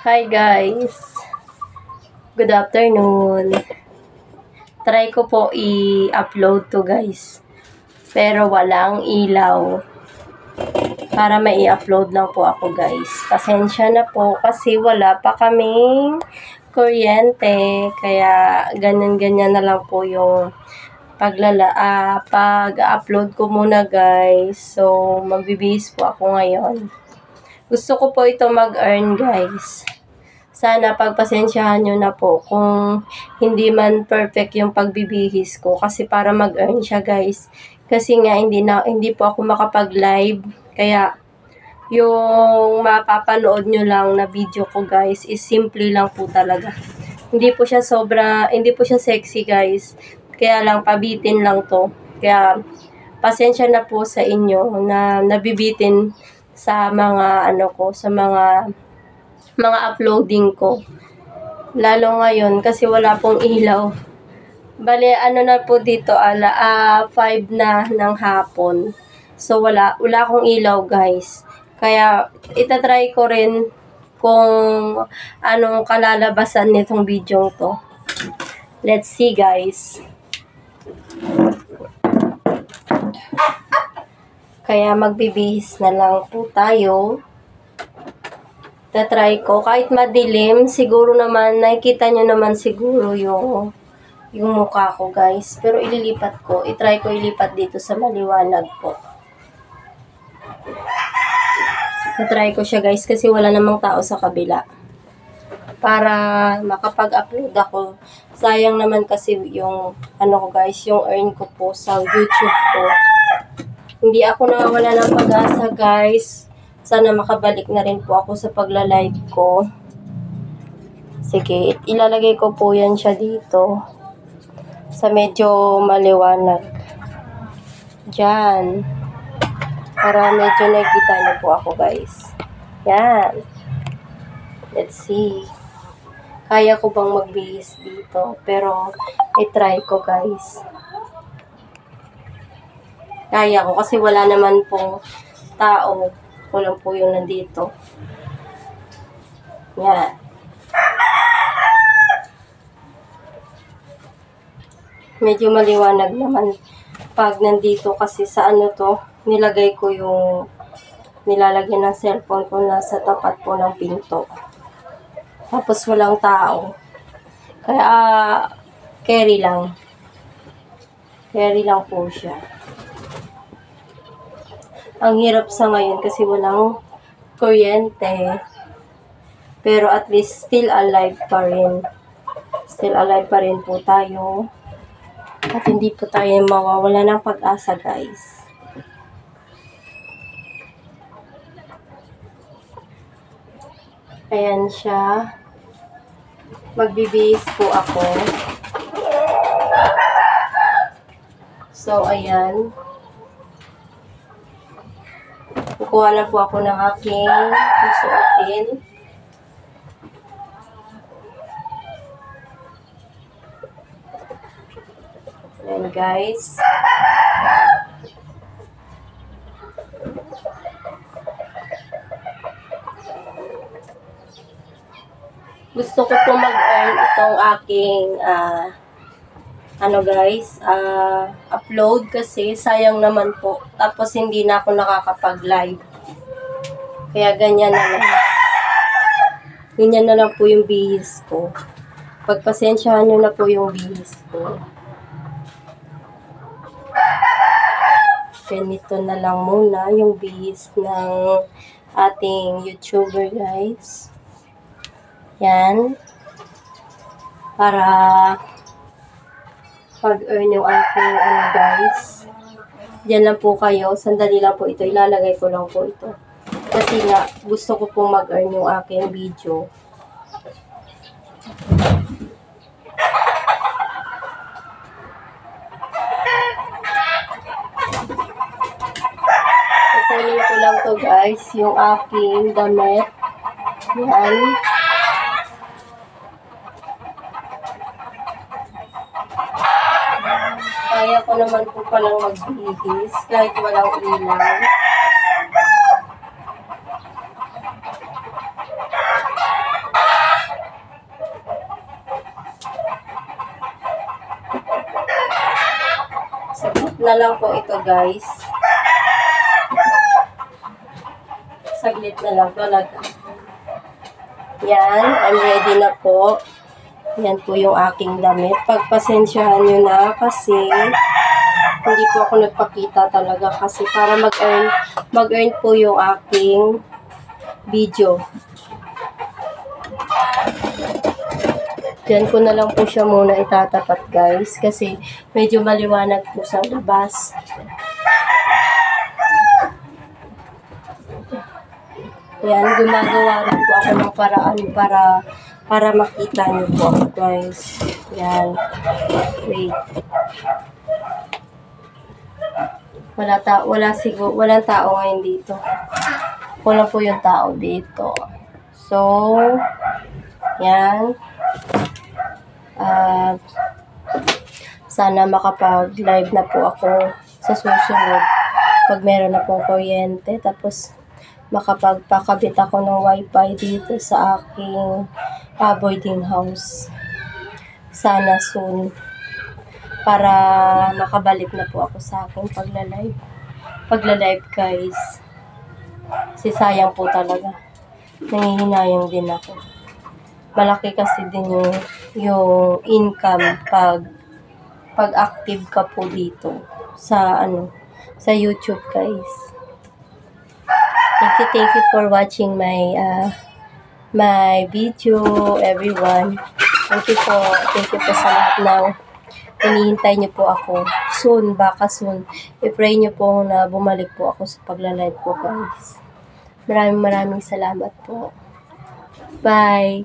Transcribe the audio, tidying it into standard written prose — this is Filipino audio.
Hi guys! Good afternoon. Try ko po i-upload to guys. Pero walang ilaw. Para may i-upload lang po ako guys. Pasensya na po kasi wala pa kaming kuryente. Kaya ganyan-ganyan na lang po yung pag-upload ko muna guys. So magbibihis po ako ngayon. Gusto ko po ito mag-earn guys. Sana pagpasensyahan nyo na po kung hindi man perfect yung pagbibihis ko kasi para mag-earn siya guys. Kasi nga hindi po ako makapag-live. Kaya yung mapapanood nyo lang na video ko guys is simple lang po talaga. Hindi po siya sexy guys. Kaya lang pabitin lang to. Kaya pasensya na po sa inyo na nabibitin sa mga sa mga uploading ko. Lalo ngayon kasi wala pong ilaw. Bale, na po dito, 5 na ng hapon. So, wala akong ilaw, guys. Kaya, itatry ko rin kung anong kalalabasan nitong video to. Let's see, guys. Kaya, magbibihis na lang po tayo. Tatry ko. Kahit madilim, siguro naman, nakikita nyo naman siguro yung mukha ko, guys. Pero ililipat ko. I-try ko ilipat dito sa maliwanag po. Tatry ko siya, guys, kasi wala namang tao sa kabila. Para makapag-upload ako. Sayang naman kasi yung, ko, guys, yung earn ko po sa YouTube ko. Hindi ako nawawala ng pag-asa, guys. Sana makabalik na rin po ako sa pagla-live ko. Sige, ilalagay ko po yan siya dito. Sa medyo maliwanag. Diyan. Para medyo nakikita niyo po ako, guys. Yan. Let's see. Kaya ko bang magbihis dito? Pero, i-try ko, guys. Kaya ko kasi wala naman pong tao. Kulang po yung nandito. Yan. Medyo maliwanag naman pag nandito kasi sa nilagay ko yung nilalagyan ng cellphone ko nasa tapat po ng pinto. Tapos walang tao. Kaya carry lang. Carry lang po siya. Ang hirap sa ngayon kasi walang kuryente. Pero at least still alive pa rin. Still alive pa rin po tayo. At hindi po tayo mawawala ng pag-asa, guys. Ayan siya. Magbibihis po ako. So, ayan. Kukuha na po ako ng aking susuotin. Ayan, guys. Gusto ko po mag-earn itong aking upload kasi sayang naman po. Tapos hindi na ako nakakapag-live. Kaya ganyan na lang. Ganyan na lang po yung bihis ko. Pagpasensyahan nyo na po yung bihis ko. Ganito na lang muna yung bihis ng ating YouTuber, guys. Yan. Para pag-earn yung aking guys. Diyan lang po kayo. Sandali lang po ito. Ilalagay ko lang po ito. Kasi nga, gusto ko pong mag-earn yung aking video. Kukunin ko lang to guys, yung aking damit. Yan. Kaya ko naman po palang magbihis kahit walang ilaw. na lang po ito, guys. Saglit na lang talaga. Yan, I'm ready na po. Yan po yung aking damit. Pagpasensyahan nyo na kasi hindi po ako nagpakita talaga kasi para mag-earn po yung aking video. Diyan ko na lang po siya muna itatapat, guys, kasi medyo maliwanag po sa labas. Yan, gumagawa rin po ako ng paraan para makita niyo po ako, guys. Yan. Wait. Walang tao ngayon dito. Wala po yung tao dito. So, yan. Sana makapag-live na po ako sa susunod pag meron na pong kuryente. Tapos, makapagpakabit ako ng wifi dito sa aking boarding house. Sana soon. Para makabalik na po ako sa aking pagla-live, guys. Kasi sayang po talaga. Nangihinayang din ako. Malaki kasi din yung income pag active ka po dito sa YouTube, guys. Thank you for watching my video, everyone. Thank you po sa lahat ng hinihintay niyo po ako. Baka soon. I-pray niyo po na bumalik po ako sa pagla-live ko, guys. Maraming salamat po. Bye!